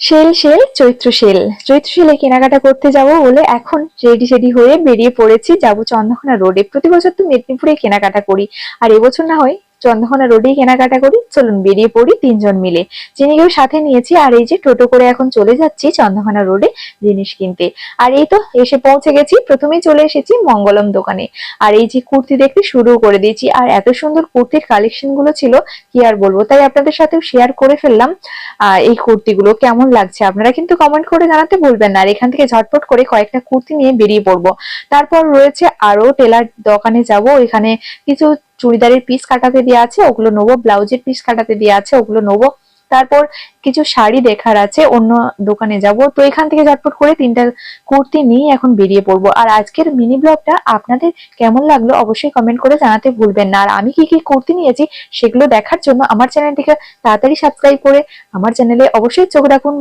Sell sell চৈত্র sell. চৈত্র সেলে কেনাকাটা করতে যাব বলে এখন রেডি হয়ে বেরিয়ে পড়েছি, যাব চন্দ্রকোনা রোডে। প্রতি বছর তো মেদিনীপুরে কেনাকাটা করি, আর এবছর না হয় চন্দ্রকোনা রোডেই কেনাকাটা করি। চলুন বেরিয়ে পড়ি তিনজন মিলে। চিনিকেও সাথে নিয়েছি, আর এই যে টোটো করে এখন চলে যাচ্ছি চন্দ্রকোনা রোডে জিনিস কিনতে। আর এই তো এসে পৌঁছে গেছি, প্রথমেই চলে এসেছি মঙ্গলম দোকানে। আর এই যে কুর্তি দেখতে শুরু করে দিয়েছি, আর এত সুন্দর কুর্তির কালেকশন গুলো ছিল কি আর বলবো, তাই আপনাদের সাথেও শেয়ার করে ফেললাম। এই কুর্তিগুলো কেমন লাগছে আপনারা কিন্তু কমেন্ট করে জানাতে ভুলবেন না। আর এখান থেকে ঝটপট করে কয়েকটা কুর্তি নিয়ে বেরিয়ে পড়বো। তারপর রয়েছে আরো টেলার দোকানে যাব, এখানে কিছু চুড়িদারের পিস কাটাতে দেওয়া আছে, ওগুলো নেবো। ব্লাউজের পিস কাটাতে দেওয়া আছে, ওগুলো নেবো। তারপর কিছু শাড়ি দেখার আছে, অন্য দোকানে যাব। তো এখান থেকে ঝটপট করে তিনটা কুর্তি নিয়ে এখন বেরিয়ে পড়বো। আর আজকের মিনি ব্লগটা আপনাদের কেমন লাগলো অবশ্যই কমেন্ট করে জানাতে ভুলবেন না। আর আমি কি কি কুর্তি নিয়েছি সেগুলো দেখার জন্য আমার চ্যানেলটিকে তাড়াতাড়ি সাবস্ক্রাইব করে আমার চ্যানেলে অবশ্যই চোখ রাখুন।